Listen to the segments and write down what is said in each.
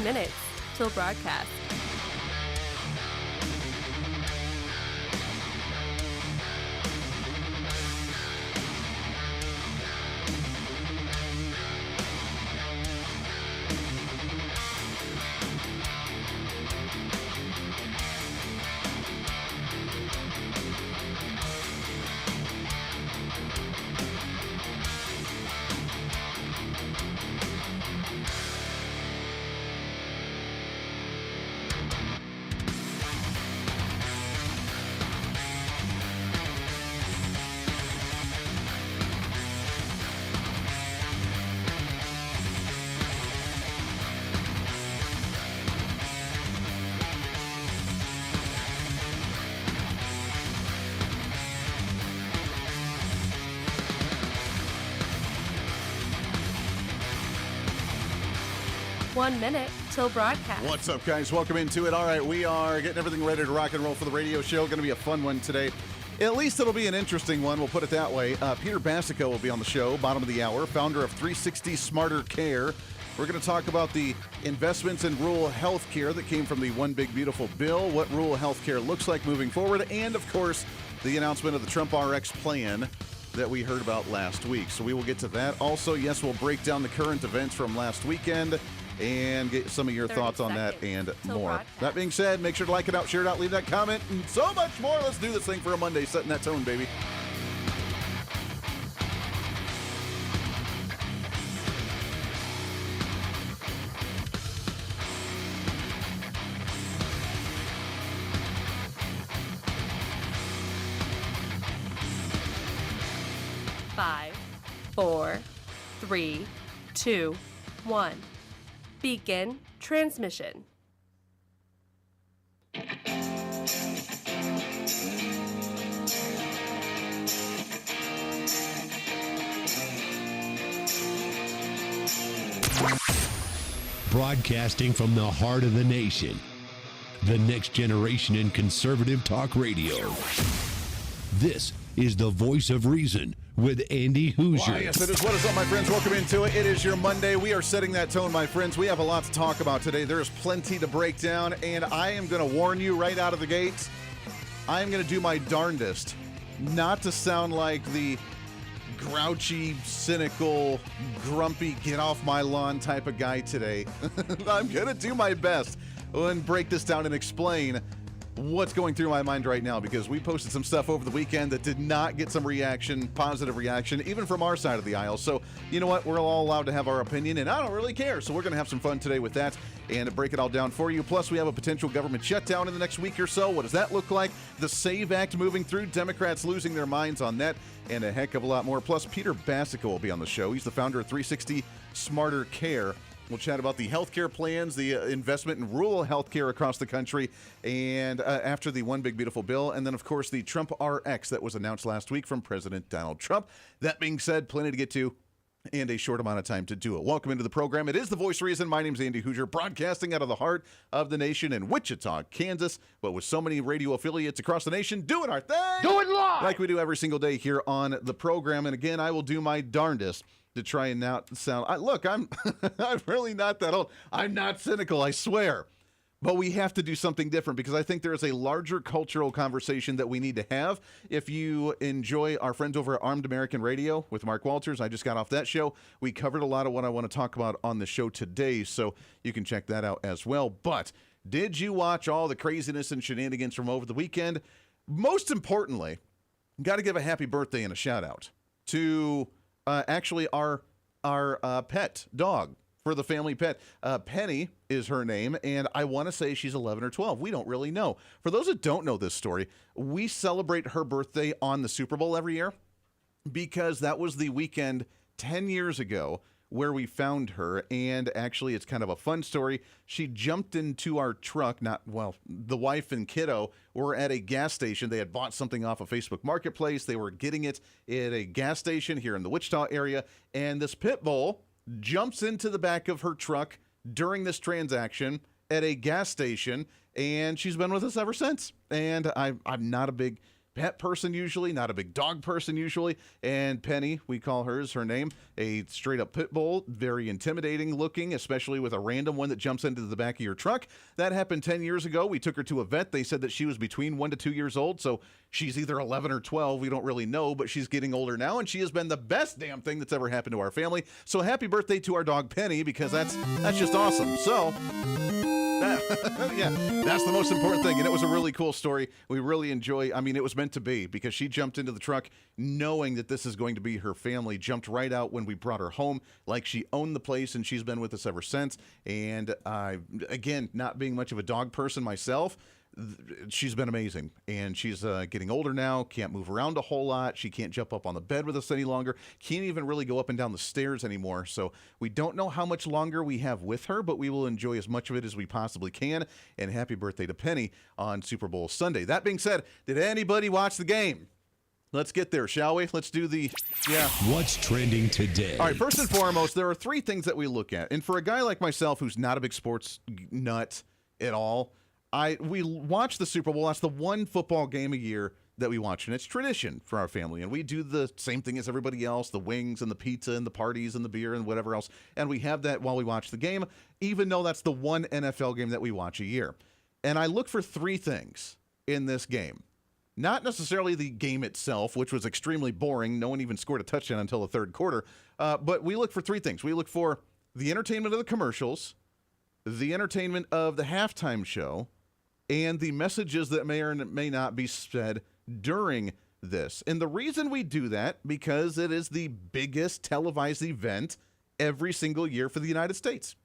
1 minute till broadcast. One minute till broadcast. What's up, guys? Welcome into it. All right, we are getting everything ready to rock and roll for the radio show. Going to be a fun one today. At least it'll be an interesting one. We'll put it that way. Peter Basico will be on the show, bottom of the hour, founder of 360 Smarter Care. We're going to talk about the investments in rural health care that came from the One Big Beautiful Bill, what rural health care looks like moving forward, and, of course, the announcement of the Trump RX plan that we heard about last week. So we will get to that. Also, yes, we'll break down the current events from last weekend and get some of your thoughts on that and more. Broadcast. That being said, make sure to like it out, share it out, leave that comment, and so much more. Let's do this thing for a Monday, setting that tone, baby. Five, 4, 3, 2, 1. Begin transmission. Broadcasting from the heart of the nation, the next generation in conservative talk radio. This is the voice of reason with Andy Hooser. Well, yes, it is. What is up, my friends? Welcome into it. It is your Monday. We are setting that tone, my friends. We have a lot to talk about today. There is plenty to break down, and I am going to warn you right out of the gates. I am going to do my darndest not to sound like the grouchy, cynical, grumpy, get off my lawn type of guy today. I'm going to do my best and break this down and explain what's going through my mind right now, because we posted some stuff over the weekend that did not get some reaction, positive reaction, even from our side of the aisle. So, you know what? We're all allowed to have our opinion, and I don't really care. So we're going to have some fun today with that and break it all down for you. Plus, we have a potential government shutdown in the next week or so. What does that look like? The SAVE Act moving through, Democrats losing their minds on that, and a heck of a lot more. Plus, Peter Basico will be on the show. He's the founder of 360 Smarter Care. We'll chat about the healthcare plans, the investment in rural healthcare across the country, and after the One Big Beautiful Bill, and then, of course, the Trump RX that was announced last week from President Donald Trump. That being said, plenty to get to and a short amount of time to do it. Welcome into the program. It is The Voice of Reason. My name's Andy Hooser, broadcasting out of the heart of the nation in Wichita, Kansas, but with so many radio affiliates across the nation doing our thing. Do it live! Like we do every single day here on the program. And again, I will do my darndest to try and not sound... I'm really not that old. I'm not cynical, I swear. But we have to do something different, because I think there is a larger cultural conversation that we need to have. If you enjoy our friends over at Armed American Radio with Mark Walters, I just got off that show. We covered a lot of what I want to talk about on the show today, so you can check that out as well. But did you watch all the craziness and shenanigans from over the weekend? Most importantly, got to give a happy birthday and a shout out to actually our pet dog. For the family pet. Penny is her name, and I want to say she's 11 or 12. We don't really know. For those that don't know this story, we celebrate her birthday on the Super Bowl every year, because that was the weekend 10 years ago where we found her. And actually, it's kind of a fun story. She jumped into our truck. The wife and kiddo were at a gas station. They had bought something off of Facebook Marketplace. They were getting it at a gas station here in the Wichita area, and this pit bull jumps into the back of her truck during this transaction at a gas station, and she's been with us ever since. And I'm not a big pet person usually, not a big dog person usually. And Penny, we call hers, her name, a straight-up pit bull, very intimidating looking, especially with a random one that jumps into the back of your truck. That happened 10 years ago. We took her to a vet. They said that she was between 1 to 2 years old, so she's either 11 or 12. We don't really know, but she's getting older now, and she has been the best damn thing that's ever happened to our family. So happy birthday to our dog Penny, because that's just awesome. So yeah, that's the most important thing. And it was a really cool story. We really enjoy, I mean, it was meant to be, because she jumped into the truck knowing that this is going to be her family, jumped right out when we brought her home like she owned the place, and she's been with us ever since. And again, not being much of a dog person myself, she's been amazing, and she's getting older now, can't move around a whole lot. She can't jump up on the bed with us any longer, can't even really go up and down the stairs anymore. So we don't know how much longer we have with her, but we will enjoy as much of it as we possibly can. And happy birthday to Penny on Super Bowl Sunday. That being said, did anybody watch the game? Let's get there, shall we? Let's do What's trending today? All right, first and foremost, there are three things that we look at. And for a guy like myself who's not a big sports nut at all, we watch the Super Bowl. That's the one football game a year that we watch, and it's tradition for our family. And we do the same thing as everybody else, the wings and the pizza and the parties and the beer and whatever else. And we have that while we watch the game, even though that's the one NFL game that we watch a year. And I look for three things in this game. Not necessarily the game itself, which was extremely boring. No one even scored a touchdown until the third quarter. But we look for three things. We look for the entertainment of the commercials, the entertainment of the halftime show, and the messages that may or may not be said during this. And the reason we do that, because it is the biggest televised event every single year for the United States.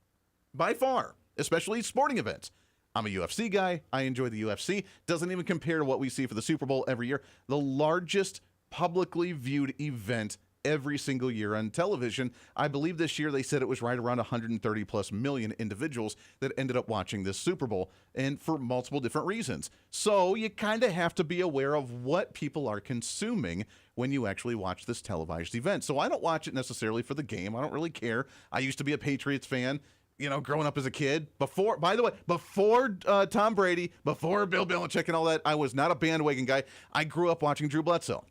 By far, especially sporting events. I'm a UFC guy. I enjoy the UFC. Doesn't even compare to what we see for the Super Bowl every year. The largest publicly viewed event every single year on television. I believe this year they said it was right around 130 plus million individuals that ended up watching this Super Bowl, and for multiple different reasons. So you kind of have to be aware of what people are consuming when you actually watch this televised event. So I don't watch it necessarily for the game. I don't really care. I used to be a Patriots fan, you know, growing up as a kid. Before Tom Brady, before Bill Belichick and all that, I was not a bandwagon guy. I grew up watching Drew Bledsoe,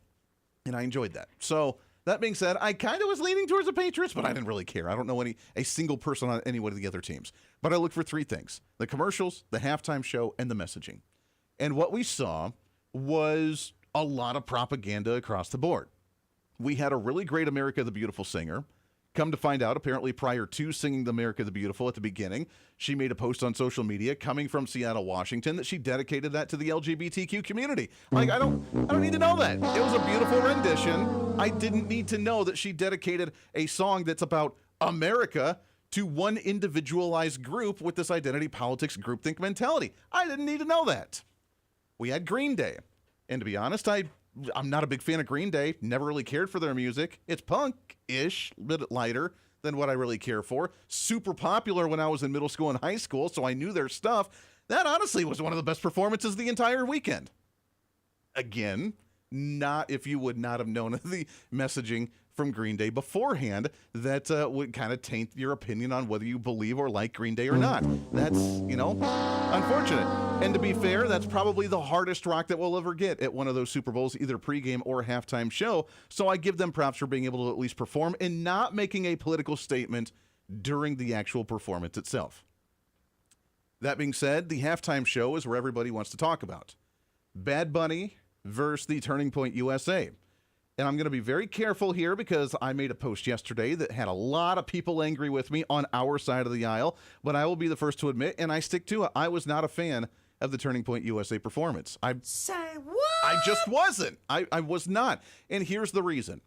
and I enjoyed that. So that being said, I kind of was leaning towards the Patriots, but I didn't really care. I don't know a single person on any one of the other teams. But I look for three things: the commercials, the halftime show, and the messaging. And what we saw was a lot of propaganda across the board. We had a really great America the Beautiful singer. Come to find out, apparently prior to singing the America the Beautiful at the beginning, she made a post on social media coming from Seattle, Washington, that she dedicated that to the LGBTQ community. Like, I don't need to know that. It was a beautiful rendition. I didn't need to know that she dedicated a song that's about America to one individualized group with this identity politics groupthink mentality. I didn't need to know that. We had Green Day. And to be honest, I'm not a big fan of Green Day. Never really cared for their music. It's punk-ish, a bit lighter than what I really care for. Super popular when I was in middle school and high school, so I knew their stuff. That honestly was one of the best performances the entire weekend. Again, not if you would not have known the messaging from Green Day beforehand that would kind of taint your opinion on whether you believe or like Green Day or not. That's, unfortunate. And to be fair, that's probably the hardest rock that we'll ever get at one of those Super Bowls, either pregame or halftime show. So I give them props for being able to at least perform and not making a political statement during the actual performance itself. That being said, the halftime show is where everybody wants to talk about. Bad Bunny versus the Turning Point USA. And I'm going to be very careful here because I made a post yesterday that had a lot of people angry with me on our side of the aisle, but I will be the first to admit, and I stick to it, I was not a fan of the Turning Point USA performance. Say what? I just wasn't. I was not. And here's the reason.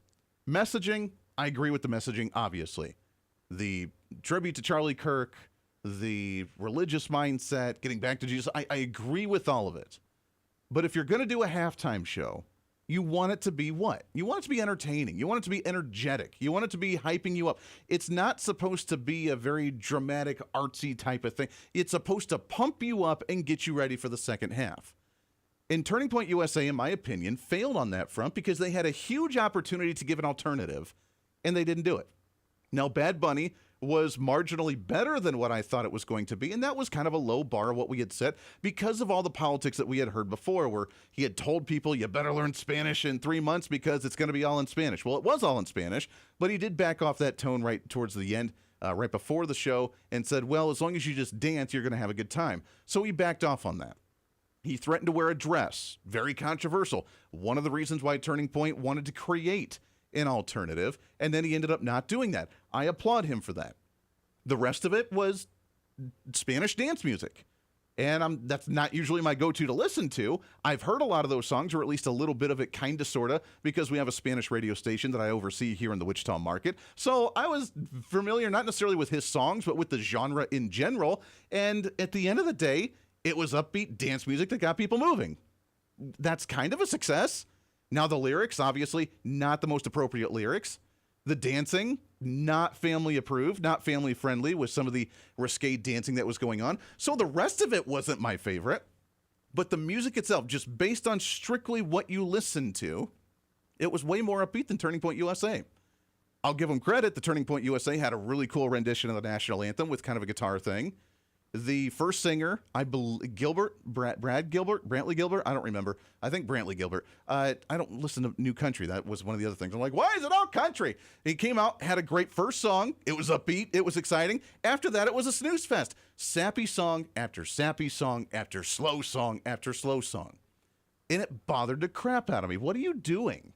Messaging, I agree with the messaging, obviously. The tribute to Charlie Kirk, the religious mindset, getting back to Jesus, I agree with all of it. But if you're going to do a halftime show, you want it to be what? You want it to be entertaining. You want it to be energetic. You want it to be hyping you up. It's not supposed to be a very dramatic, artsy type of thing. It's supposed to pump you up and get you ready for the second half. And Turning Point USA, in my opinion, failed on that front because they had a huge opportunity to give an alternative, and they didn't do it. Now, Bad Bunny was marginally better than what I thought it was going to be, and that was kind of a low bar of what we had set because of all the politics that we had heard before, where he had told people, you better learn Spanish in 3 months because it's going to be all in Spanish. Well, it was all in Spanish, but he did back off that tone right towards the end, right before the show, and said, well, as long as you just dance, you're going to have a good time. So he backed off on that. He threatened to wear a dress. Very controversial. One of the reasons why Turning Point wanted to create an alternative, and then he ended up not doing that. I applaud him for that. The rest of it was Spanish dance music. And that's not usually my go-to to listen to. I've heard a lot of those songs, or at least a little bit of it, kind of, sort of, because we have a Spanish radio station that I oversee here in the Wichita market. So I was familiar, not necessarily with his songs, but with the genre in general. And at the end of the day, it was upbeat dance music that got people moving. That's kind of a success. Now, the lyrics, obviously, not the most appropriate lyrics. The dancing, not family approved, not family friendly with some of the risque dancing that was going on. So the rest of it wasn't my favorite. But the music itself, just based on strictly what you listen to, it was way more upbeat than Turning Point USA. I'll give them credit. The Turning Point USA had a really cool rendition of the national anthem with kind of a guitar thing. The first singer, I believe, Brantley Gilbert, I don't remember. I think Brantley Gilbert. I don't listen to new country. That was one of the other things. I'm like, why is it all country? He came out, had a great first song. It was upbeat. It was exciting. After that, it was a snooze fest. Sappy song after sappy song after slow song after slow song. And it bothered the crap out of me. What are you doing?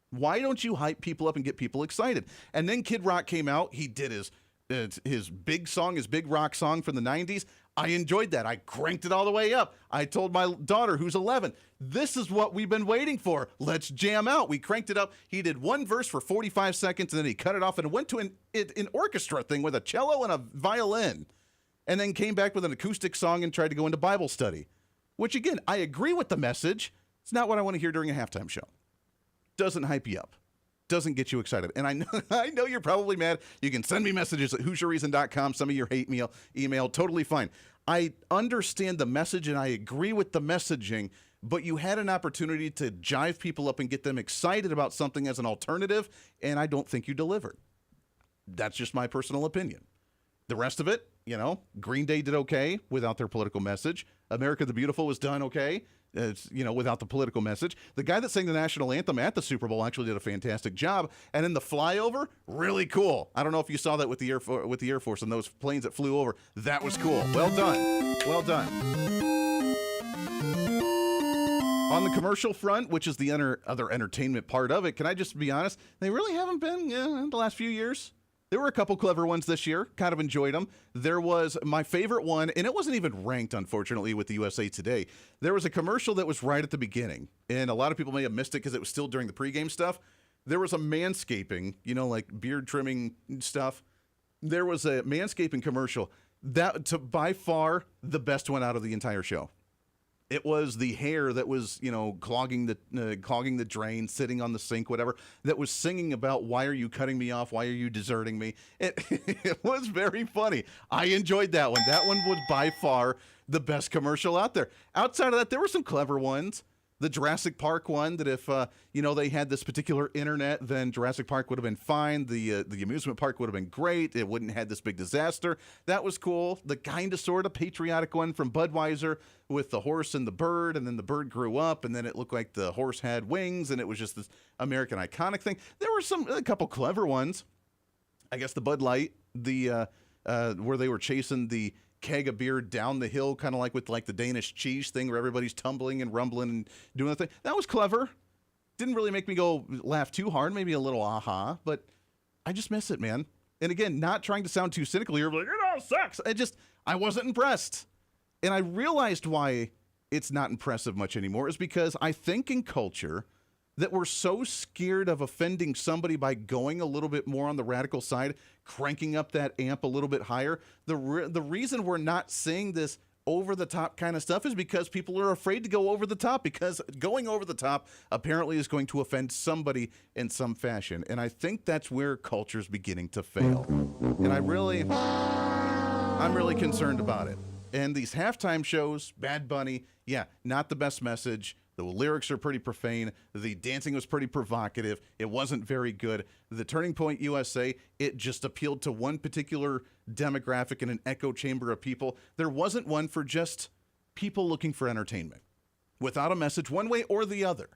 Why don't you hype people up and get people excited? And then Kid Rock came out. He did his big song, his big rock song from the 90s. I enjoyed that. I cranked it all the way up. I told my daughter, who's 11, this is what we've been waiting for. Let's jam out. We cranked it up. He did one verse for 45 seconds, and then he cut it off and went to an orchestra thing with a cello and a violin, and then came back with an acoustic song and tried to go into Bible study, which, again, I agree with the message. It's not what I want to hear during a halftime show. Doesn't hype you up. Doesn't get you excited. And I know you're probably mad. You can send me messages at HooserReason.com. Some of your hate mail, email, totally fine. I understand the message and I agree with the messaging, but you had an opportunity to jive people up and get them excited about something as an alternative, and I don't think you delivered. That's just my personal opinion. The rest of it, Green Day did okay without their political message. America the Beautiful was done okay. Without the political message. The guy that sang the national anthem at the Super Bowl actually did a fantastic job. And then the flyover, really cool. I don't know if you saw that with the Air Force and those planes that flew over. That was cool. Well done. Well done. On the commercial front, which is the other entertainment part of it, can I just be honest? They really haven't been in the last few years. There were a couple clever ones this year. Kind of enjoyed them. There was my favorite one, and it wasn't even ranked, unfortunately, with the USA Today. There was a commercial that was right at the beginning, and a lot of people may have missed it because it was still during the pregame stuff. There was a manscaping, like beard trimming stuff. There was a manscaping commercial. By far, the best one out of the entire show. It was the hair that was, clogging the drain, sitting on the sink, whatever, that was singing about, why are you cutting me off? Why are you deserting me? It was very funny. I enjoyed that one. That one was by far the best commercial out there. Outside of that, there were some clever ones. The Jurassic Park one, that if, they had this particular internet, then Jurassic Park would have been fine. The amusement park would have been great. It wouldn't have had this big disaster. That was cool. The kind of sort of patriotic one from Budweiser with the horse and the bird, and then the bird grew up, and then it looked like the horse had wings, and it was just this American iconic thing. There were a couple clever ones. I guess the Bud Light, where they were chasing the keg of beer down the hill, kind of like with the Danish cheese thing where everybody's tumbling and rumbling and doing the thing. That was clever. Didn't really make me go laugh too hard, maybe a little aha, but I just miss it, man. And again, not trying to sound too cynical here, but it all sucks. I wasn't impressed. And I realized why it's not impressive much anymore is because I think in culture that we're so scared of offending somebody by going a little bit more on the radical side, cranking up that amp a little bit higher. The reason we're not seeing this over-the-top kind of stuff is because people are afraid to go over the top, because going over the top apparently is going to offend somebody in some fashion. And I think that's where culture's beginning to fail. And I'm really concerned about it. And these halftime shows, Bad Bunny, not the best message. The lyrics are pretty profane. The dancing was pretty provocative. It wasn't very good. The Turning Point USA, it just appealed to one particular demographic in an echo chamber of people. There wasn't one for just people looking for entertainment without a message one way or the other.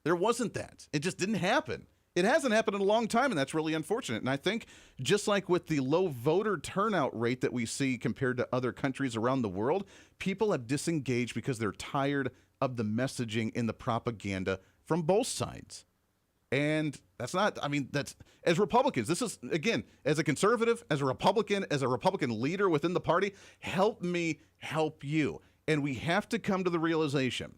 There wasn't that. It just didn't happen. It hasn't happened in a long time, and that's really unfortunate. And I think just like with the low voter turnout rate that we see compared to other countries around the world, people have disengaged because they're tired of the messaging and the propaganda from both sides. And that's not, I mean, that's, as Republicans, this is, again, as a conservative, as a Republican leader within the party, help me help you. And we have to come to the realization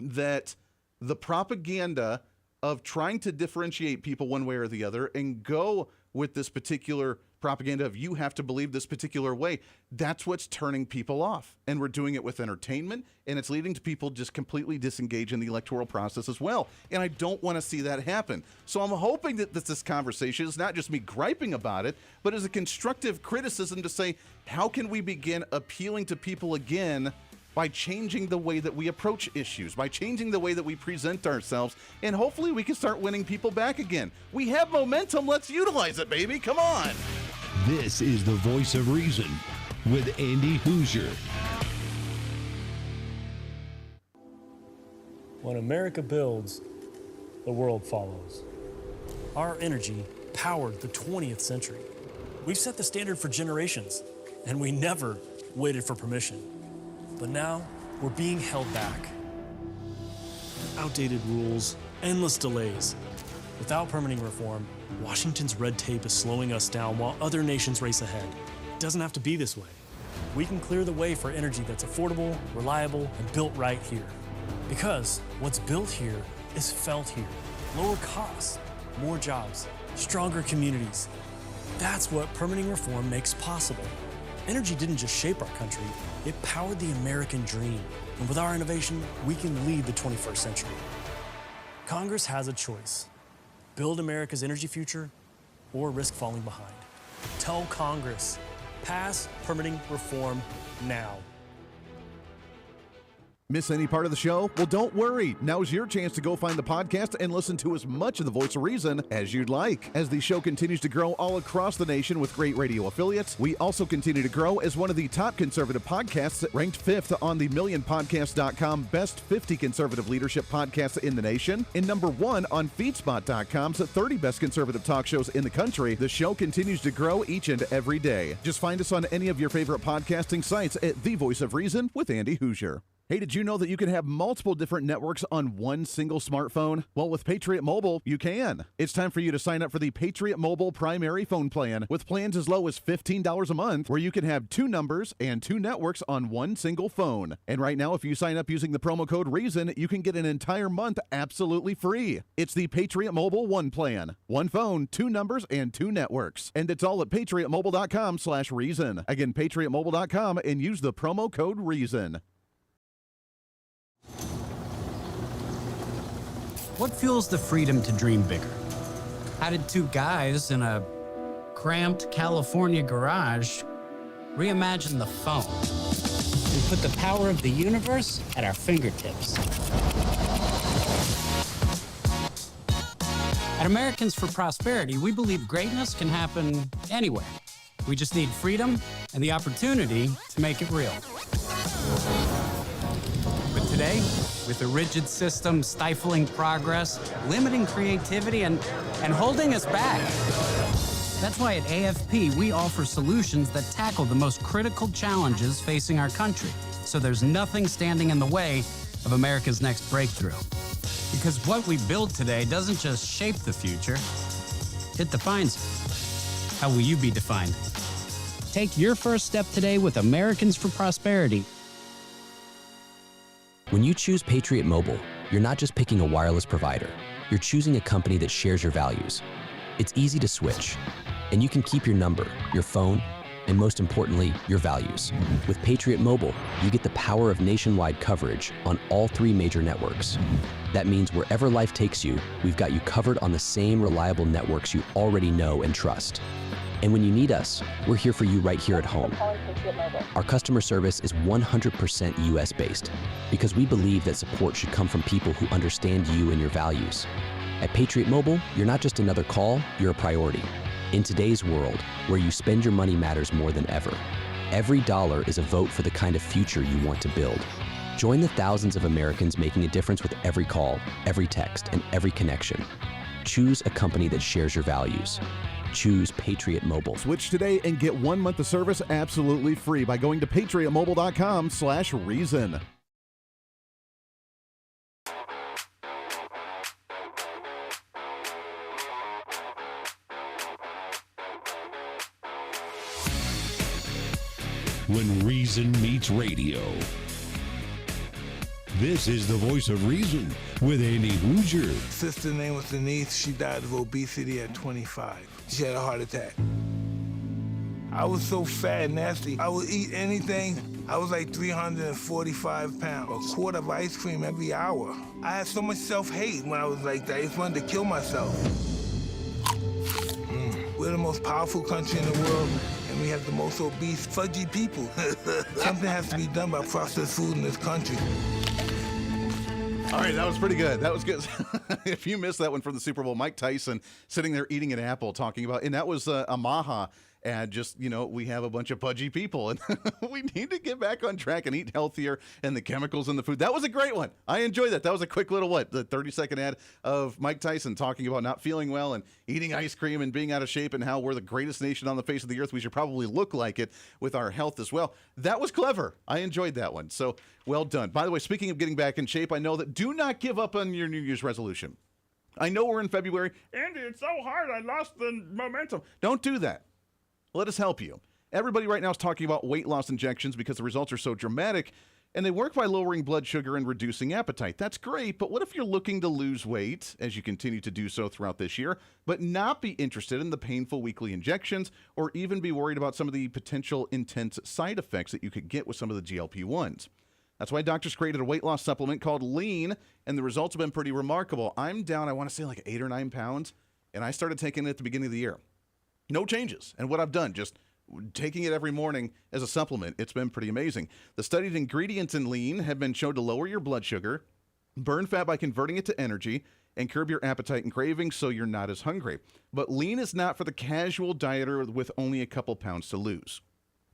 that the propaganda of trying to differentiate people one way or the other and go with this particular propaganda of you have to believe this particular way, that's what's turning people off. And we're doing it with entertainment, and it's leading to people just completely disengage in the electoral process as well. And I don't want to see that happen. So I'm hoping that this conversation is not just me griping about it, but as a constructive criticism to say, how can we begin appealing to people again by changing the way that we approach issues, by changing the way that we present ourselves, and hopefully we can start winning people back again. We have momentum. Let's utilize it, baby. Come on. This is the Voice of Reason with Andy Hooser. When America builds, the world follows. Our energy powered the 20th century. We've set the standard for generations, and we never waited for permission. But now, we're being held back. Outdated rules, endless delays. Without permitting reform, Washington's red tape is slowing us down while other nations race ahead. It doesn't have to be this way. We can clear the way for energy that's affordable, reliable, and built right here. Because what's built here is felt here. Lower costs, more jobs, stronger communities. That's what permitting reform makes possible. Energy didn't just shape our country, it powered the American dream. And with our innovation, we can lead the 21st century. Congress has a choice. Build America's energy future or risk falling behind. Tell Congress, pass permitting reform now. Miss any part of the show? Well, don't worry. Now's your chance to go find the podcast and listen to as much of the Voice of Reason as you'd like. As the show continues to grow all across the nation with great radio affiliates, we also continue to grow as one of the top conservative podcasts, ranked 5th on the MillionPodcast.com Best 50 Conservative Leadership Podcasts in the nation, and number 1 on FeedSpot.com's 30 Best Conservative Talk Shows in the country. The show continues to grow each and every day. Just find us on any of your favorite podcasting sites at The Voice of Reason with Andy Hooser. Hey, did you know that you can have multiple different networks on one single smartphone? Well, with Patriot Mobile, you can. It's time for you to sign up for the Patriot Mobile primary phone plan with plans as low as $15 a month, where you can have 2 numbers and 2 networks on one single phone. And right now, if you sign up using the promo code REASON, you can get an entire month absolutely free. It's the Patriot Mobile One plan. 1 phone, 2 numbers, and 2 networks. And it's all at patriotmobile.com/reason. Again, patriotmobile.com, and use the promo code REASON. What fuels the freedom to dream bigger? How did 2 guys in a cramped California garage reimagine the phone and put the power of the universe at our fingertips? At Americans for Prosperity, we believe greatness can happen anywhere. We just need freedom and the opportunity to make it real. But today, with a rigid system stifling progress, limiting creativity, and holding us back. That's why at AFP, we offer solutions that tackle the most critical challenges facing our country, so there's nothing standing in the way of America's next breakthrough. Because what we build today doesn't just shape the future, it defines it. How will you be defined? Take your first step today with Americans for Prosperity. When you choose Patriot Mobile, you're not just picking a wireless provider. You're choosing a company that shares your values. It's easy to switch, and you can keep your number, your phone, and most importantly, your values. With Patriot Mobile, you get the power of nationwide coverage on all 3 major networks. That means wherever life takes you, we've got you covered on the same reliable networks you already know and trust. And when you need us, we're here for you right here at home. Our customer service is 100% US-based because we believe that support should come from people who understand you and your values. At Patriot Mobile, you're not just another call, you're a priority. In today's world, where you spend your money matters more than ever, every dollar is a vote for the kind of future you want to build. Join the thousands of Americans making a difference with every call, every text, and every connection. Choose a company that shares your values. Choose Patriot Mobile. Switch today and get 1 month of service absolutely free by going to patriotmobile.com/reason. When reason meets radio. This is the voice of reason with Andy Hooser. Sister name was Denise. She died of obesity at 25. She had a heart attack. I was so fat and nasty. I would eat anything. I was like 345 pounds. A quart of ice cream every hour. I had so much self-hate when I was like that. I just wanted to kill myself. We're the most powerful country in the world, and we have the most obese, fudgy people. Something has to be done about processed food in this country. All right, that was pretty good. That was good. If you missed that one from the Super Bowl, Mike Tyson sitting there eating an apple talking about, and that was a Maha. And just, we have a bunch of pudgy people, and we need to get back on track and eat healthier, and the chemicals in the food. That was a great one. I enjoyed that. That was a quick little, the 30-second ad of Mike Tyson talking about not feeling well and eating ice cream and being out of shape and how we're the greatest nation on the face of the earth. We should probably look like it with our health as well. That was clever. I enjoyed that one. So, well done. By the way, speaking of getting back in shape, I know that do not give up on your New Year's resolution. I know we're in February. Andy, it's so hard. I lost the momentum. Don't do that. Let us help you. Everybody right now is talking about weight loss injections because the results are so dramatic, and they work by lowering blood sugar and reducing appetite. That's great, but what if you're looking to lose weight, as you continue to do so throughout this year, but not be interested in the painful weekly injections or even be worried about some of the potential intense side effects that you could get with some of the GLP-1s? That's why doctors created a weight loss supplement called Lean, and the results have been pretty remarkable. I'm down, I want to say like 8 or 9 pounds, and I started taking it at the beginning of the year. No changes. And what I've done, just taking it every morning as a supplement, it's been pretty amazing. The studied ingredients in Lean have been shown to lower your blood sugar, burn fat by converting it to energy, and curb your appetite and cravings so you're not as hungry. But Lean is not for the casual dieter with only a couple pounds to lose.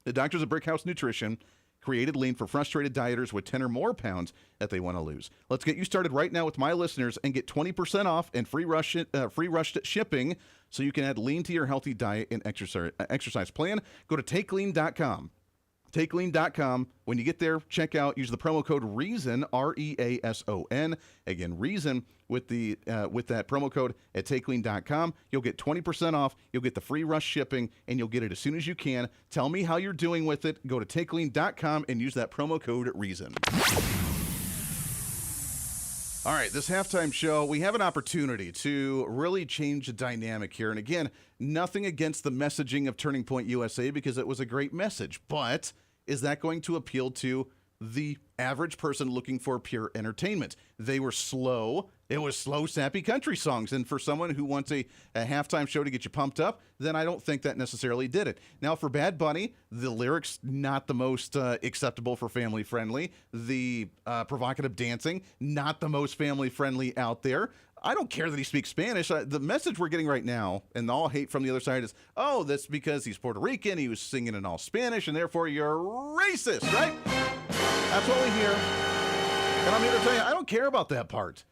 The doctors at Brickhouse Nutrition created Lean for frustrated dieters with 10 or more pounds that they want to lose. Let's get you started right now with my listeners and get 20% off and free rush shipping so you can add Lean to your healthy diet and exercise plan. Go to TakeLean.com. TakeLean.com. When you get there, check out, use the promo code REASON, REASON. Again, REASON with that promo code at TakeLean.com. You'll get 20% off. You'll get the free rush shipping, and you'll get it as soon as you can. Tell me how you're doing with it. Go to TakeLean.com and use that promo code REASON. All right, this halftime show, we have an opportunity to really change the dynamic here. And again, nothing against the messaging of Turning Point USA because it was a great message. But is that going to appeal to the average person looking for pure entertainment? They were slow. It was slow, sappy country songs. And for someone who wants a halftime show to get you pumped up, then I don't think that necessarily did it. Now, for Bad Bunny, the lyrics, not the most acceptable for family friendly. The provocative dancing, not the most family friendly out there. I don't care that he speaks Spanish. The message we're getting right now, and all hate from the other side is, oh, that's because he's Puerto Rican, he was singing in all Spanish, and therefore you're racist, right? That's what we hear. And I'm here to tell you, I don't care about that part.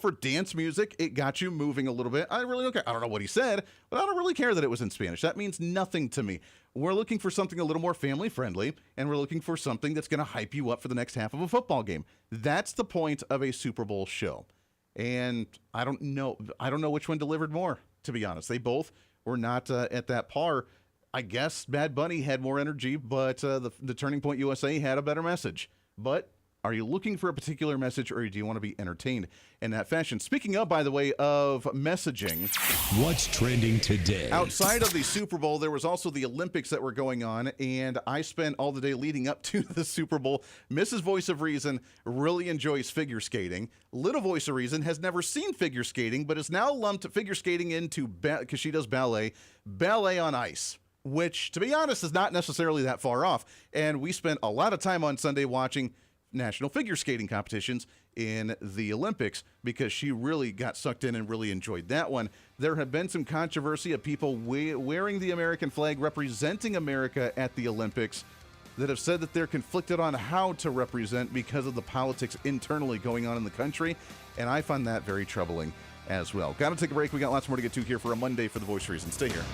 For dance music, it got you moving a little bit. I really don't care. I don't know what he said, but I don't really care that it was in Spanish. That means nothing to me. We're looking for something a little more family-friendly, and we're looking for something that's going to hype you up for the next half of a football game. That's the point of a Super Bowl show. And I don't know which one delivered more, to be honest. They both were not at that par. I guess Bad Bunny had more energy, but the Turning Point USA had a better message. But Are you looking for a particular message, or do you want to be entertained in that fashion? Speaking of, by the way, of messaging, What's trending today? outside of the Super Bowl, there was also the Olympics that were going on, and I spent all the day leading up to the Super Bowl. Mrs. Voice of Reason really enjoys figure skating. Little Voice of Reason has never seen figure skating, but is now lumped figure skating into, because she does ballet on ice, which, to be honest, is not necessarily that far off. And we spent a lot of time on Sunday watching national figure skating competitions in the Olympics because she really got sucked in and really enjoyed that one. There have been some controversy of people wearing the American flag, representing America at the Olympics, that have said that they're conflicted on how to represent because of the politics internally going on in the country, and I find that very troubling as well. Got to take a break. We got lots more to get to here for a Monday for the Voice of Reason. Stay here.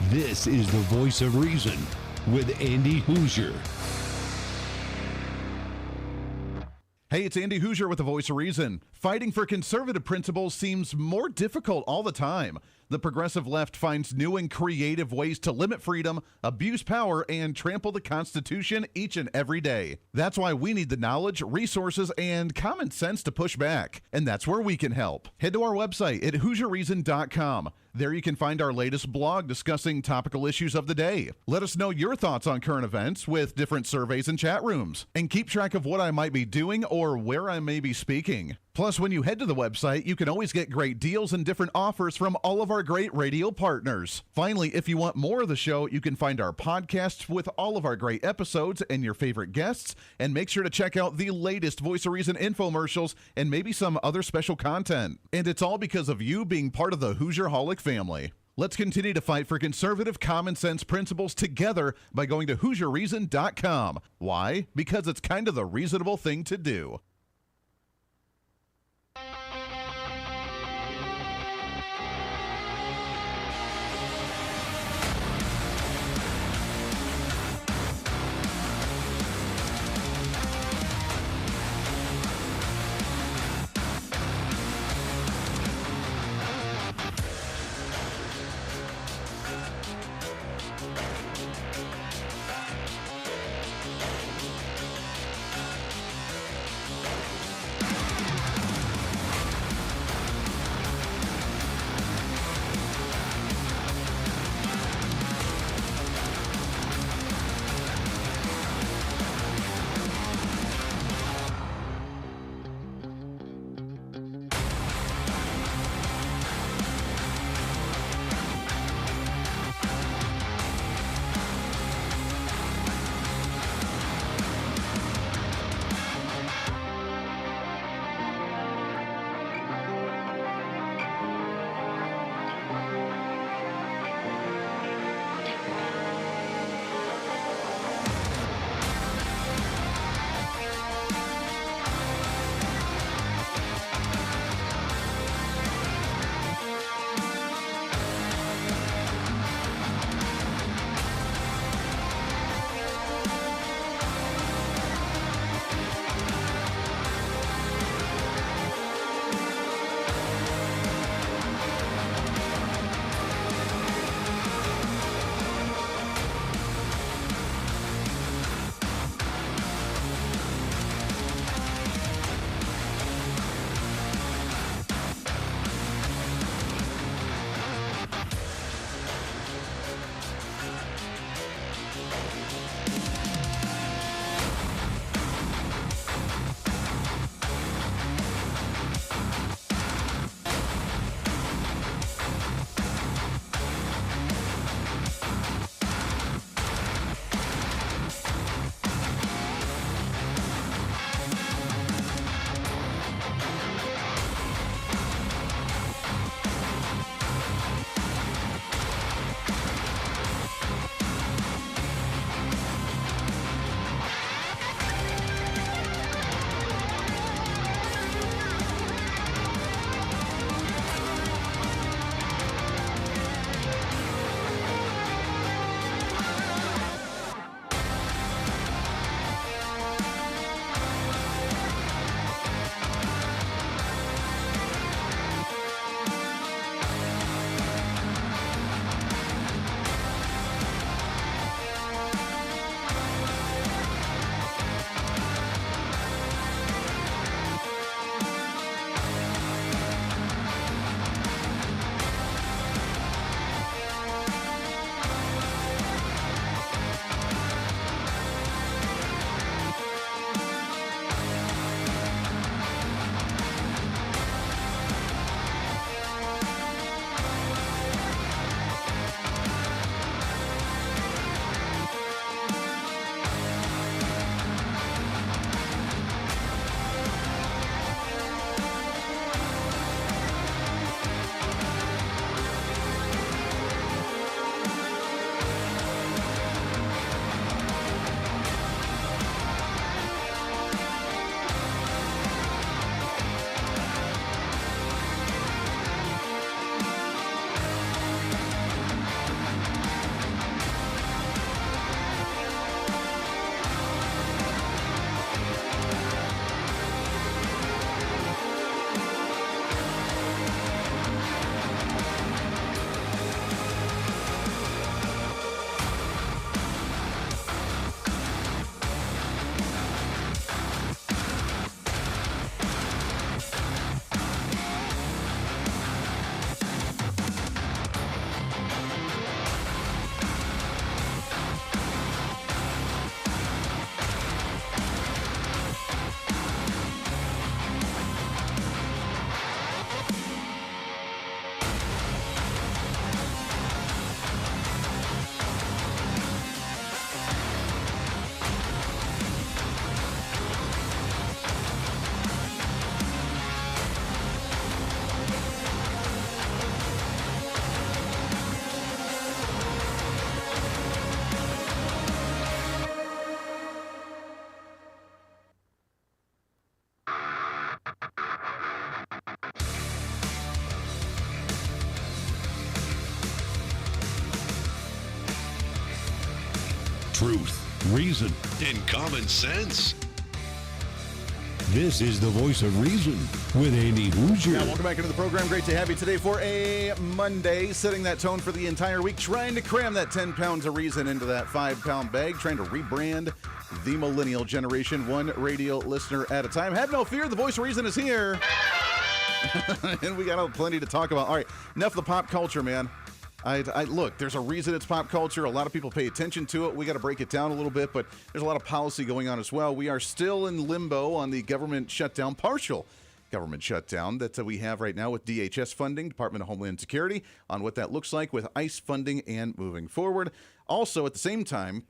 This is the Voice of Reason with Andy Hooser. Hey, it's Andy Hooser with the Voice of Reason. Fighting for conservative principles seems more difficult all the time. The progressive left finds new and creative ways to limit freedom, abuse power, and trample the Constitution each and every day. That's why we need the knowledge, resources, and common sense to push back. And that's where we can help. Head to our website at HooserReason.com. There you can find our latest blog discussing topical issues of the day. Let us know your thoughts on current events with different surveys and chat rooms. And keep track of what I might be doing or where I may be speaking. Plus, when you head to the website, you can always get great deals and different offers from all of our great radio partners. Finally, if you want more of the show, you can find our podcasts with all of our great episodes and your favorite guests. And make sure to check out the latest Voice of Reason infomercials and maybe some other special content. And it's all because of you being part of the Hoosier-holic family. Let's continue to fight for conservative common sense principles together by going to HooserReason.com. Why? Because it's kind of the reasonable thing to do. truth, reason, and common sense. This is the Voice of Reason with Andy Hooser. Yeah, welcome back into the program. Great to have you today for a Monday, setting that tone for the entire week, trying to cram that 10 pounds of reason into that 5-pound bag, trying to rebrand the millennial generation, one radio listener at a time. Have no fear, the Voice of Reason is here. And we got plenty to talk about. All right, enough of the pop culture, man. Look, there's a reason it's pop culture. A lot of people pay attention to it. We got to break it down a little bit, but there's a lot of policy going on as well. We are still in limbo on the government shutdown, partial government shutdown that we have right now with DHS funding, Department of Homeland Security, on what that looks like with ICE funding and moving forward. Also, at the same time,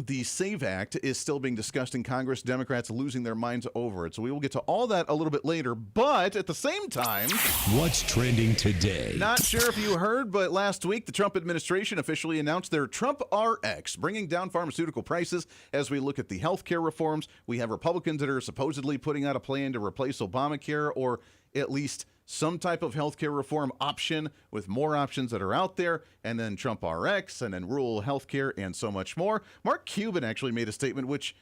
the SAVE Act is still being discussed in Congress. Democrats losing their minds over it. So we will get to all that a little bit later. But at the same time, what's trending today? Not sure if you heard, but last week the Trump administration officially announced their Trump RX, bringing down pharmaceutical prices as we look at the health care reforms. We have Republicans that are supposedly putting out a plan to replace Obamacare, or at least some type of healthcare reform option with more options that are out there, and then Trump RX, and then rural healthcare, and so much more. Mark Cuban actually made a statement, which,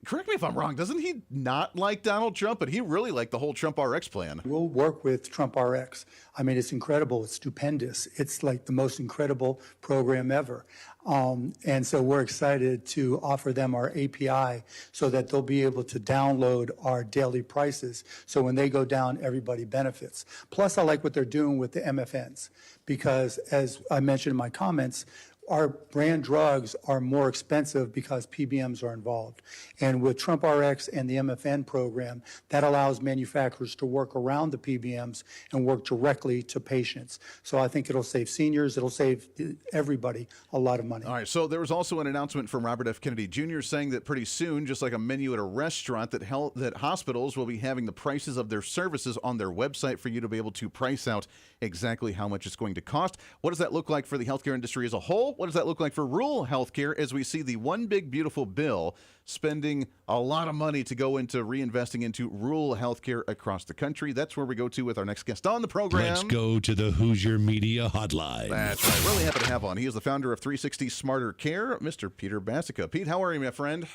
correct me if I'm wrong, doesn't he not like Donald Trump? But he really liked the whole Trump RX plan. We'll work with Trump RX. I mean, it's incredible. It's stupendous. It's like the most incredible program ever. And so we're excited to offer them our API so that they'll be able to download our daily prices. So when they go down, everybody benefits. Plus, I like what they're doing with the MFNs because, as I mentioned in my comments, our brand drugs are more expensive because PBMs are involved. And with Trump RX and the MFN program, that allows manufacturers to work around the PBMs and work directly to patients. So I think it'll save seniors, it'll save everybody a lot of money. All right, so there was also an announcement from Robert F. Kennedy Jr. saying that pretty soon, just like a menu at a restaurant, that hospitals will be having the prices of their services on their website for you to be able to price out exactly how much it's going to cost. What does that look like for the healthcare industry as a whole? What does that look like for rural healthcare as we see the one big beautiful bill spending a lot of money to go into reinvesting into rural healthcare across the country? That's where we go to with our next guest on the program. Let's go to the Hooser Media Hotline. That's right. Really happy to have on. He is the founder of 360 Smarter Care, Mr. Peter Basica. Pete, how are you, my friend?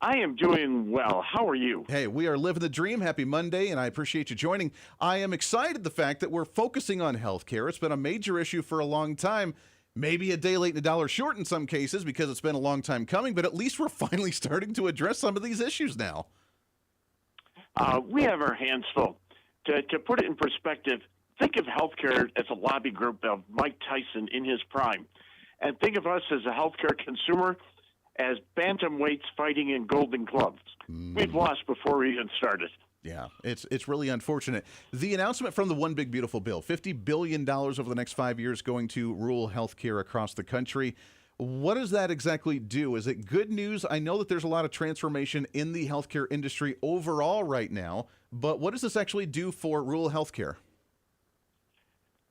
I am doing well. How are you? Hey, we are living the dream. Happy Monday, and I appreciate you joining. I am excited the fact that we're focusing on healthcare. It's been a major issue for a long time. Maybe a day late and a dollar short in some cases because it's been a long time coming, but at least we're finally starting to address some of these issues now. We have our hands full. To put it in perspective, think of healthcare as a lobby group of Mike Tyson in his prime, and think of us as a healthcare consumer as bantamweights fighting in golden gloves. We've lost before we even started. Yeah, it's really unfortunate. The announcement from the One Big Beautiful Bill, $50 billion over the next 5 years going to rural health care across the country. What does that exactly do? Is it good news? I know that there's a lot of transformation in the healthcare industry overall right now, but what does this actually do for rural health care?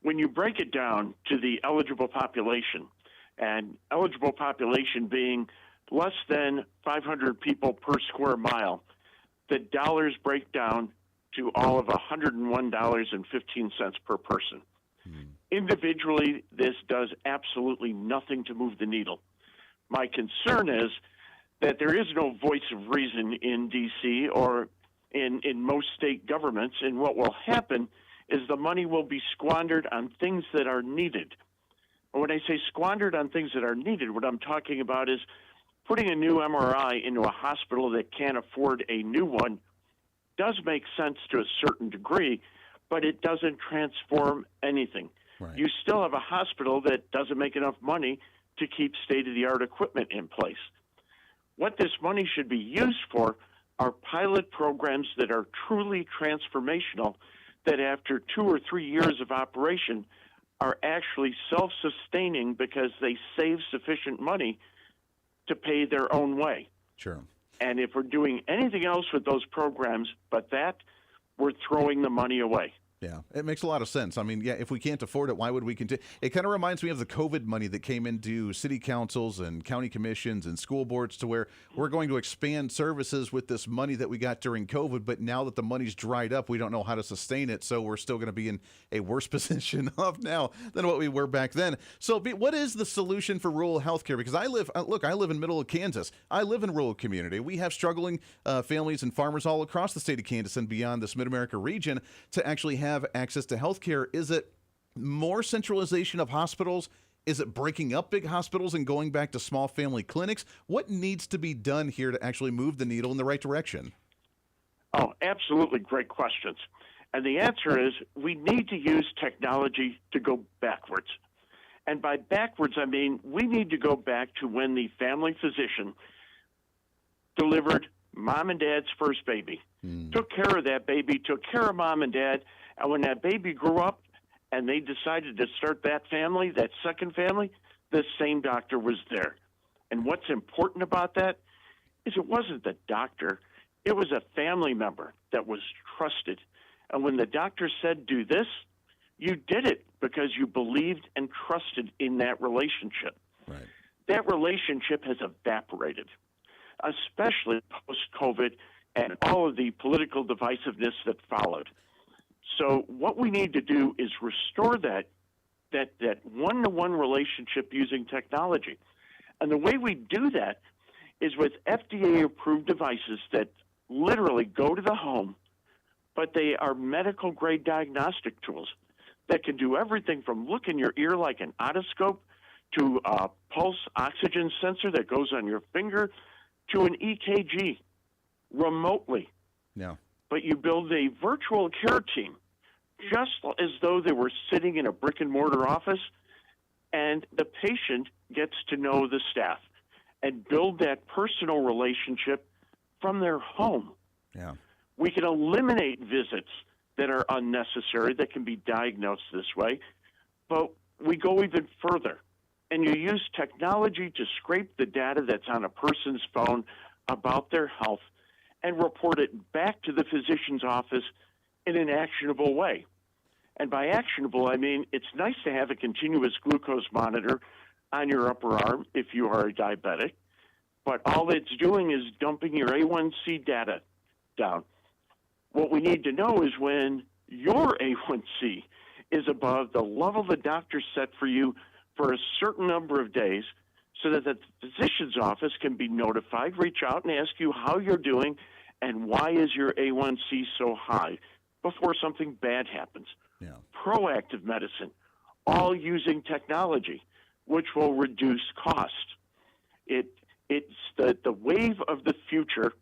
When you break it down to the eligible population, and eligible population being less than 500 people per square mile, the dollars break down to all of $101.15 per person. Individually, this does absolutely nothing to move the needle. My concern is that there is no voice of reason in D.C. or in most state governments, and what will happen is the money will be squandered on things that are needed. And when I say squandered on things that are needed, what I'm talking about is putting a new MRI into a hospital that can't afford a new one does make sense to a certain degree, but it doesn't transform anything. Right. You still have a hospital that doesn't make enough money to keep state-of-the-art equipment in place. What this money should be used for are pilot programs that are truly transformational, that after 2 or 3 years of operation are actually self-sustaining because they save sufficient money to pay their own way. Sure. And if we're doing anything else with those programs but that, we're throwing the money away. Yeah, it makes a lot of sense. I mean, yeah, if we can't afford it, why would we continue? It kind of reminds me of the COVID money that came into city councils and county commissions and school boards, to where we're going to expand services with this money that we got during COVID. But now that the money's dried up, we don't know how to sustain it. So we're still going to be in a worse position of now than what we were back then. So what is the solution for rural healthcare? Because I live in middle of Kansas. I live in a rural community. We have struggling families and farmers all across the state of Kansas and beyond this Mid-America region to actually have access to healthcare. Is it more centralization of hospitals? Is it breaking up big hospitals and going back to small family clinics? What needs to be done here to actually move the needle in the right direction? Oh, absolutely great questions. And the answer is we need to use technology to go backwards. And by backwards, I mean we need to go back to when the family physician delivered mom and dad's first baby, took care of that baby, took care of mom and dad. And when that baby grew up and they decided to start that family, that second family, the same doctor was there. And what's important about that is it wasn't the doctor. It was a family member that was trusted. And when the doctor said, do this, you did it because you believed and trusted in that relationship. Right. That relationship has evaporated, especially post-COVID and all of the political divisiveness that followed. So what we need to do is restore that one-to-one relationship using technology. And the way we do that is with FDA-approved devices that literally go to the home, but they are medical-grade diagnostic tools that can do everything from look in your ear like an otoscope to a pulse oxygen sensor that goes on your finger to an EKG remotely. Yeah. But you build a virtual care team just as though they were sitting in a brick-and-mortar office, and the patient gets to know the staff and build that personal relationship from their home. Yeah. We can eliminate visits that are unnecessary, that can be diagnosed this way, but we go even further. And you use technology to scrape the data that's on a person's phone about their health and report it back to the physician's office in an actionable way. And by actionable, I mean it's nice to have a continuous glucose monitor on your upper arm if you are a diabetic, but all it's doing is dumping your A1C data down. What we need to know is when your A1C is above the level the doctor set for you for a certain number of days, so that the physician's office can be notified, reach out and ask you how you're doing and why is your A1C so high before something bad happens. Yeah. Proactive medicine, all using technology, which will reduce cost. It's the wave of the future,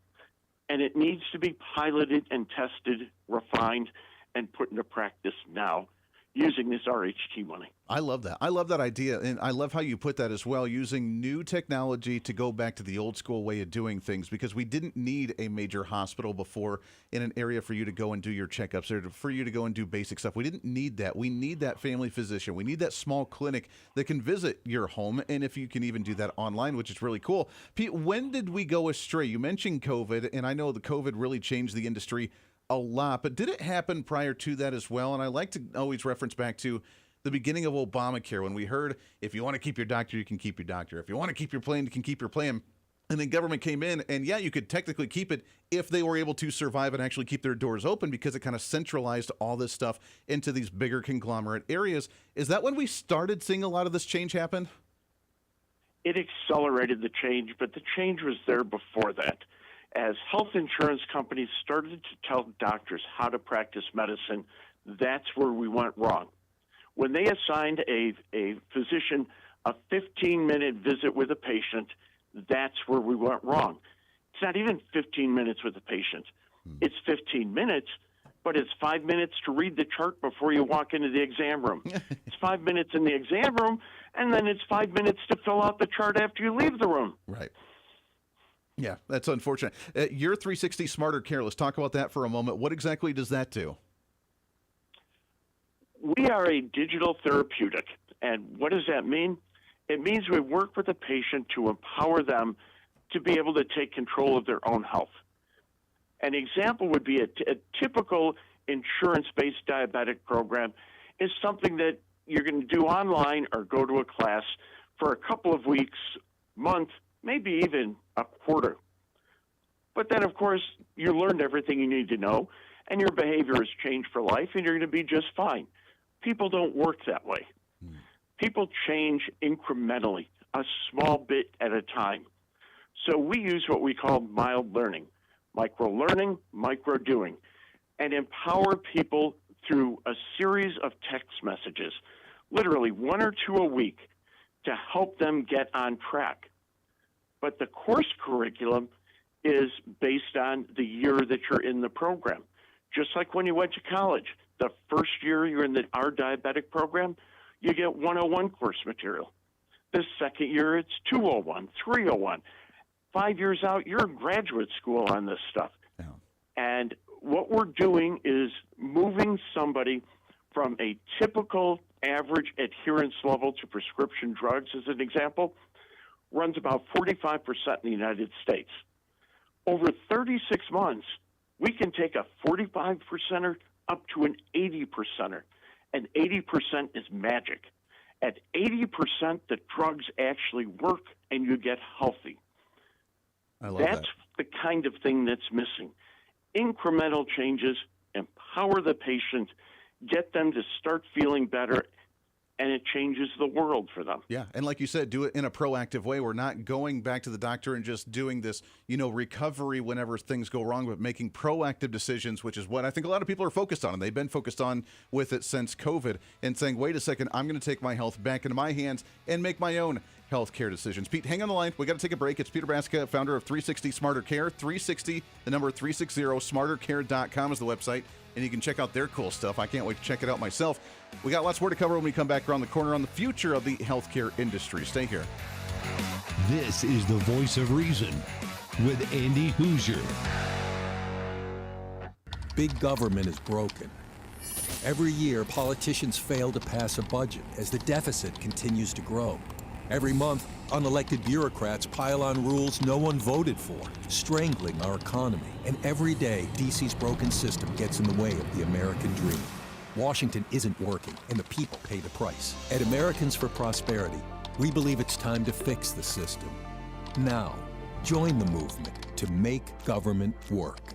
and it needs to be piloted and tested, refined, and put into practice now using this RHT money. I love that. I love that idea, and I love how you put that as well, using new technology to go back to the old school way of doing things, because we didn't need a major hospital before in an area for you to go and do your checkups or for you to go and do basic stuff. We didn't need that. We need that family physician. We need that small clinic that can visit your home, and if you can even do that online, which is really cool. Pete, when did we go astray? You mentioned COVID, and I know the COVID really changed the industry a lot, but did it happen prior to that as well? And I like to always reference back to the beginning of Obamacare, when we heard, if you want to keep your doctor, you can keep your doctor. If you want to keep your plan, you can keep your plan. And then government came in, and yeah, you could technically keep it if they were able to survive and actually keep their doors open, because it kind of centralized all this stuff into these bigger conglomerate areas. Is that when we started seeing a lot of this change happen? It accelerated the change, but the change was there before that. As health insurance companies started to tell doctors how to practice medicine, that's where we went wrong. When they assigned a physician a 15-minute visit with a patient, that's where we went wrong. It's not even 15 minutes with a patient. It's 15 minutes, but it's 5 minutes to read the chart before you walk into the exam room. It's 5 minutes in the exam room, and then it's 5 minutes to fill out the chart after you leave the room. Right. Yeah, that's unfortunate. Your 360 Smarter Care, let's talk about that for a moment. What exactly does that do? We are a digital therapeutic, and what does that mean? It means we work with a patient to empower them to be able to take control of their own health. An example would be a typical insurance-based diabetic program is something that you're going to do online or go to a class for a couple of weeks, month, maybe even a quarter. But then, of course, you learned everything you need to know, and your behavior has changed for life, and you're going to be just fine. People don't work that way. People change incrementally, a small bit at a time. So we use what we call mild learning, micro-learning, micro-doing, and empower people through a series of text messages, literally 1 or 2 a week, to help them get on track. But the course curriculum is based on the year that you're in the program. Just like when you went to college, the first year you're in our diabetic program, you get 101 course material. The second year, it's 201, 301. 5 years out, you're in graduate school on this stuff. Yeah. And what we're doing is moving somebody from a typical average adherence level to prescription drugs, as an example, runs about 45% in the United States. Over 36 months, we can take a 45%er up to an 80%er. And 80% is magic. At 80%, the drugs actually work and you get healthy. I love That's that. the kind of thing that's missing. Incremental changes, empower the patient, get them to start feeling better, and it changes the world for them. Yeah, and like you said, do it in a proactive way. We're not going back to the doctor and just doing this, recovery whenever things go wrong, but making proactive decisions, which is what I think a lot of people are focused on, and they've been focused on with it since COVID, and saying, wait a second, I'm going to take my health back into my hands and make my own healthcare decisions. Pete, hang on the line. We got to take a break. It's Peter Braska, founder of 360 Smarter Care. 360, the number 360, smartercare.com is the website, and you can check out their cool stuff. I can't wait to check it out myself. We got lots more to cover when we come back around the corner on the future of the healthcare industry. Stay here. This is the Voice of Reason with Andy Hooser. Big government is broken. Every year, politicians fail to pass a budget as the deficit continues to grow. Every month, unelected bureaucrats pile on rules no one voted for, strangling our economy. And every day, DC's broken system gets in the way of the American dream. Washington isn't working, and the people pay the price. At Americans for Prosperity, we believe it's time to fix the system. Now, join the movement to make government work.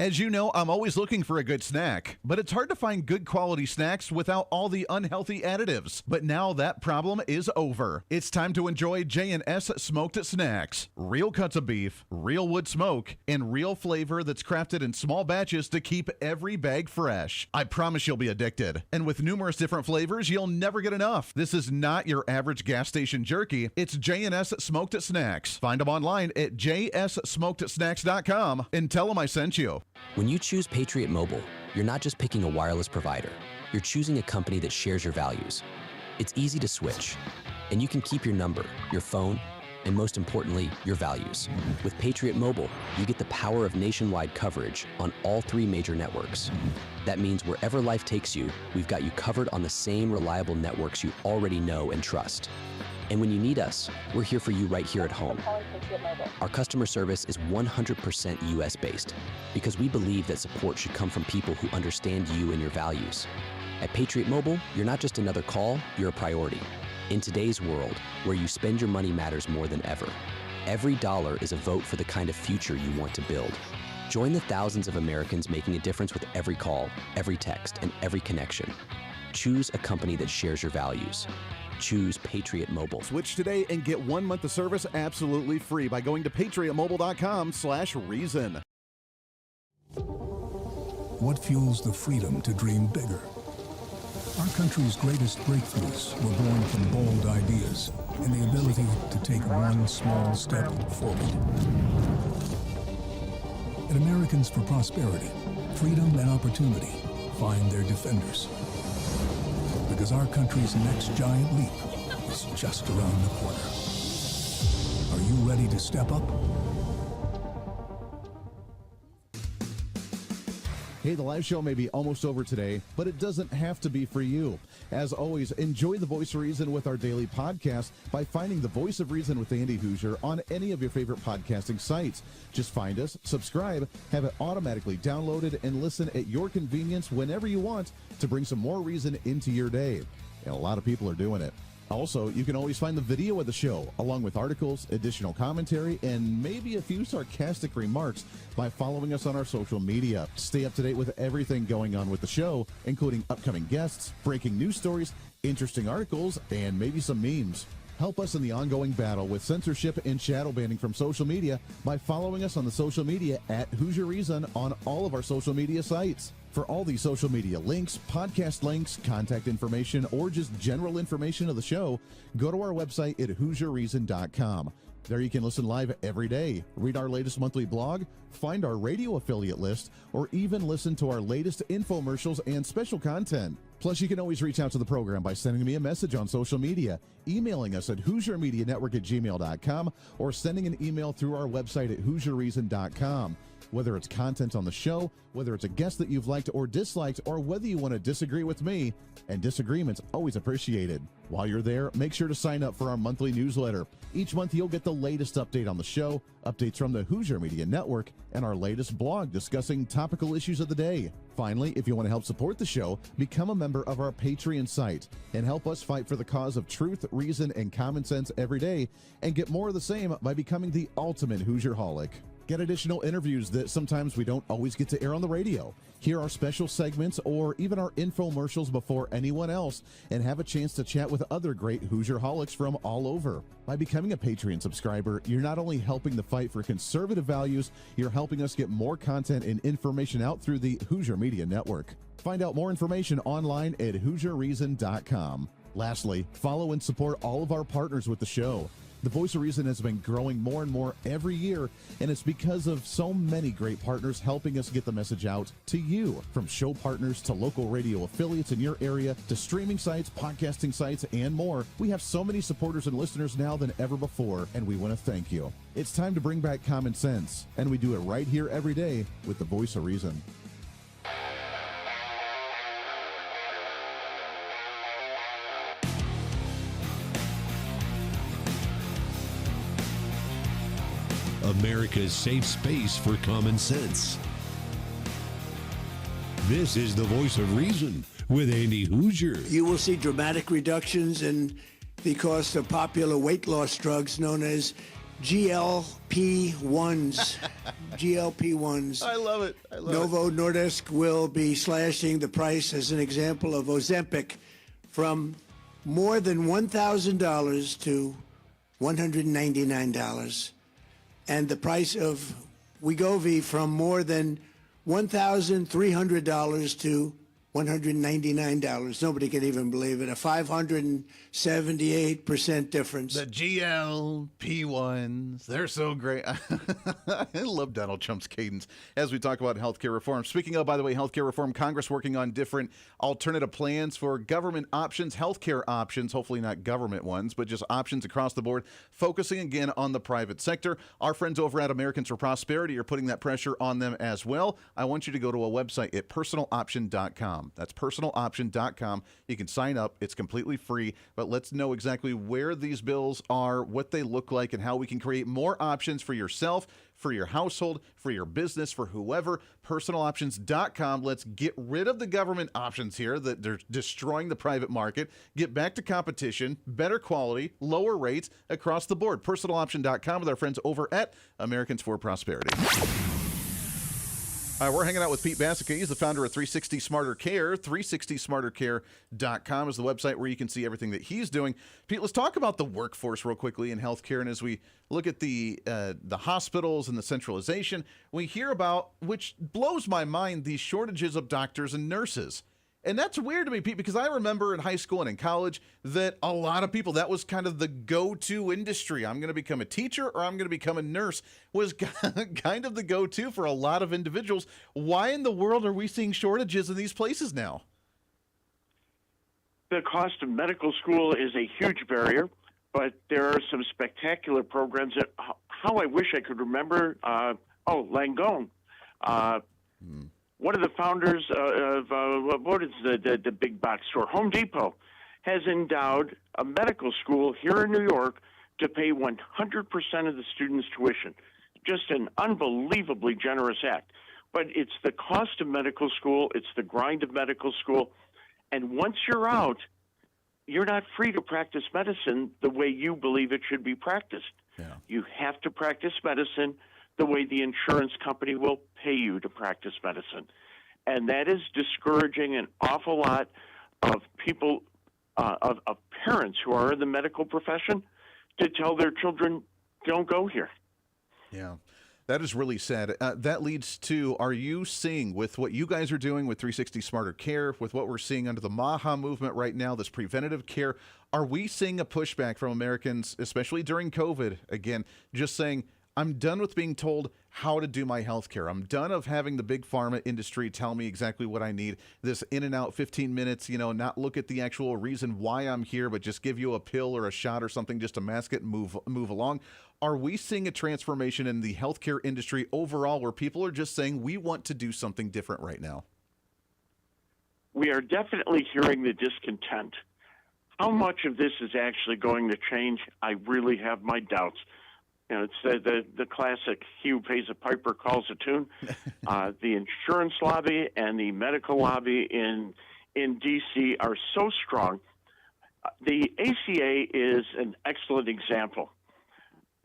As you know, I'm always looking for a good snack, but it's hard to find good quality snacks without all the unhealthy additives. But now that problem is over. It's time to enjoy J&S Smoked Snacks. Real cuts of beef, real wood smoke, and real flavor that's crafted in small batches to keep every bag fresh. I promise you'll be addicted. And with numerous different flavors, you'll never get enough. This is not your average gas station jerky. It's J&S Smoked Snacks. Find them online at jssmokedsnacks.com and tell them I sent you. When you choose Patriot Mobile, you're not just picking a wireless provider. You're choosing a company that shares your values. It's easy to switch, and you can keep your number, your phone, and most importantly, your values. With Patriot Mobile, you get the power of nationwide coverage on all 3 major networks. That means wherever life takes you, we've got you covered on the same reliable networks you already know and trust. And when you need us, we're here for you right here at home. Our customer service is 100% US-based because we believe that support should come from people who understand you and your values. At Patriot Mobile, you're not just another call, you're a priority. In today's world, where you spend your money matters more than ever, every dollar is a vote for the kind of future you want to build. Join the thousands of Americans making a difference with every call, every text, and every connection. Choose a company that shares your values. Choose Patriot Mobile. Switch today and get 1 month of service absolutely free by going to patriotmobile.com/reason. What fuels the freedom to dream bigger? Our country's greatest breakthroughs were born from bold ideas and the ability to take one small step forward. At Americans for Prosperity, freedom and opportunity find their defenders. Because our country's next giant leap is just around the corner. Are you ready to step up? Hey, the live show may be almost over today, but it doesn't have to be for you. As always, enjoy the Voice of Reason with our daily podcast by finding the Voice of Reason with Andy Hooser on any of your favorite podcasting sites. Just find us, subscribe, have it automatically downloaded, and listen at your convenience whenever you want to bring some more reason into your day. And a lot of people are doing it. Also, you can always find the video of the show, along with articles, additional commentary, and maybe a few sarcastic remarks by following us on our social media. Stay up to date with everything going on with the show, including upcoming guests, breaking news stories, interesting articles, and maybe some memes. Help us in the ongoing battle with censorship and shadow banning from social media by following us on the social media at Hoosier Reason on all of our social media sites. For all these social media links, podcast links, contact information, or just general information of the show, go to our website at HoosierReason.com. There you can listen live every day, read our latest monthly blog, find our radio affiliate list, or even listen to our latest infomercials and special content. Plus, you can always reach out to the program by sending me a message on social media, emailing us at HoosierMediaNetwork@gmail.com, or sending an email through our website at HoosierReason.com. Whether it's content on the show, whether it's a guest that you've liked or disliked, or whether you want to disagree with me, and disagreement's always appreciated. While you're there, make sure to sign up for our monthly newsletter. Each month you'll get the latest update on the show, updates from the Hoosier Media Network, and our latest blog discussing topical issues of the day. Finally, if you want to help support the show, become a member of our Patreon site and help us fight for the cause of truth, reason, and common sense every day, and get more of the same by becoming the ultimate Hoosierholic. Get additional interviews that sometimes we don't always get to air on the radio. Hear our special segments or even our infomercials before anyone else, and have a chance to chat with other great Hoosierholics from all over. By becoming a Patreon subscriber, you're not only helping the fight for conservative values, you're helping us get more content and information out through the Hoosier Media Network. Find out more information online at HoosierReason.com. Lastly, follow and support all of our partners with the show. The Voice of Reason has been growing more and more every year, and it's because of so many great partners helping us get the message out to you. From show partners to local radio affiliates in your area to streaming sites, podcasting sites, and more. We have so many supporters and listeners now than ever before, and we want to thank you. It's time to bring back common sense, and we do it right here every day with the Voice of Reason. America's safe space for common sense. This is the Voice of Reason with Andy Hooser. You will see dramatic reductions in the cost of popular weight loss drugs known as GLP-1s. GLP-1s. I love it. Novo Nordisk will be slashing the price, as an example, of Ozempic from more than $1,000 to $199. And the price of Wegovy from more than $1,300 to $199. Nobody can even believe it. A 578% difference. The GLP-1s, they're so great. I love Donald Trump's cadence as we talk about healthcare reform. Speaking of, by the way, healthcare reform, Congress working on different alternative plans for government options, healthcare options, hopefully not government ones, but just options across the board, focusing again on the private sector. Our friends over at Americans for Prosperity are putting that pressure on them as well. I want you to go to a website at personaloption.com. That's personaloption.com. You can sign up. It's completely free, but let's know exactly where these bills are, what they look like, and how we can create more options for yourself, for your household, for your business, for whoever. Personaloptions.com. Let's get rid of the government options here that they're destroying the private market, get back to competition, better quality, lower rates across the board. Personaloption.com with our friends over at Americans for Prosperity. All right, we're hanging out with Pete Bassica. He's the founder of 360 Smarter Care. 360smartercare.com is the website where you can see everything that he's doing. Pete, let's talk about the workforce real quickly in healthcare. And as we look at the hospitals and the centralization, we hear about, which blows my mind, these shortages of doctors and nurses. And that's weird to me, Pete, because I remember in high school and in college that a lot of people, that was kind of the go-to industry. I'm going to become a teacher or I'm going to become a nurse was kind of the go-to for a lot of individuals. Why in the world are we seeing shortages in these places now? The cost of medical school is a huge barrier, but there are some spectacular programs that, how I wish I could remember. Langone. One of the founders of what is the big box store, Home Depot, has endowed a medical school here in New York to pay 100% of the students' tuition. Just an unbelievably generous act. But it's the cost of medical school, it's the grind of medical school, and once you're out, you're not free to practice medicine the way you believe it should be practiced. Yeah. You have to practice medicine the way the insurance company will pay you to practice medicine. And that is discouraging an awful lot of people, of parents who are in the medical profession to tell their children, don't go here. Yeah. That is really sad. That leads to, are you seeing with what you guys are doing with 360 Smarter Care, with what we're seeing under the MAHA movement right now, this preventative care, are we seeing a pushback from Americans, especially during COVID, again, just saying, I'm done with being told how to do my health care. I'm done of having the big pharma industry tell me exactly what I need. This in and out 15 minutes, not look at the actual reason why I'm here, but just give you a pill or a shot or something just to mask it and move along. Are we seeing a transformation in the healthcare industry overall where people are just saying we want to do something different right now? We are definitely hearing the discontent. How much of this is actually going to change? I really have my doubts. It's the classic, he who pays a piper calls a tune. The insurance lobby and the medical lobby in D.C. are so strong. The ACA is an excellent example.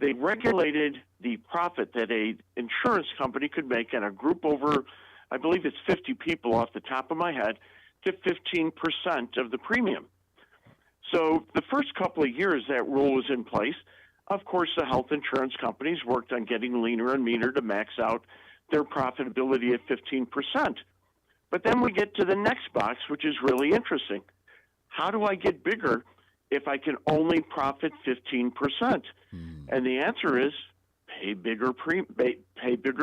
They regulated the profit that a insurance company could make in a group over, I believe it's 50 people off the top of my head, to 15% of the premium. So the first couple of years that rule was in place, of course, the health insurance companies worked on getting leaner and meaner to max out their profitability at 15%. But then we get to the next box, which is really interesting. How do I get bigger if I can only profit 15%? And the answer is pay bigger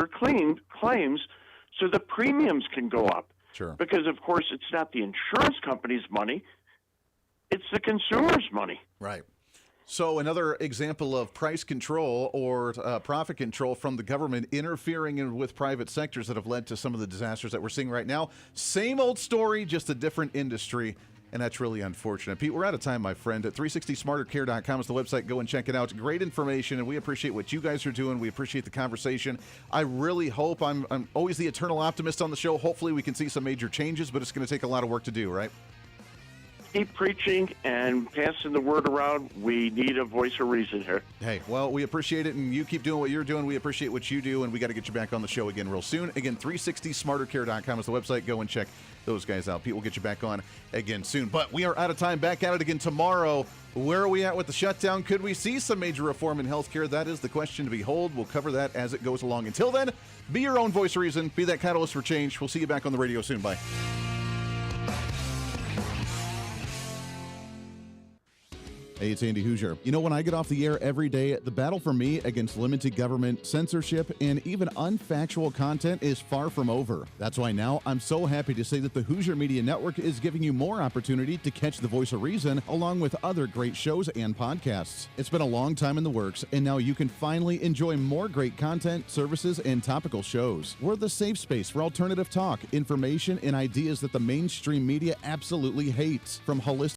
claims so the premiums can go up. Sure. Because, of course, it's not the insurance company's money, it's the consumer's money. Right. So another example of price control or profit control from the government interfering with private sectors that have led to some of the disasters that we're seeing right now. Same old story, just a different industry, and that's really unfortunate. Pete, we're out of time, my friend. At 360smartercare.com is the website. Go and check it out. Great information, and we appreciate what you guys are doing. We appreciate the conversation. I really hope, I'm always the eternal optimist on the show. Hopefully we can see some major changes, but it's going to take a lot of work to do, right? Keep preaching and passing the word around. We need a voice of reason here. Hey, well, we appreciate it, and you keep doing what you're doing. We appreciate what you do, and we got to get you back on the show again real soon. Again, 360smartercare.com is the website. Go and check those guys out. Pete will get you back on again soon. But we are out of time. Back at it again tomorrow. Where are we at with the shutdown? Could we see some major reform in healthcare? That is the question to behold. We'll cover that as it goes along. Until then, be your own voice of reason. Be that catalyst for change. We'll see you back on the radio soon. Bye. Hey, it's Andy Hooser. When I get off the air every day, the battle for me against limited government, censorship, and even unfactual content is far from over. That's why now I'm so happy to say that the Hooser Media Network is giving you more opportunity to catch the voice of reason along with other great shows and podcasts. It's been a long time in the works, and now you can finally enjoy more great content, services, and topical shows. We're the safe space for alternative talk, information, and ideas that the mainstream media absolutely hates. From holistic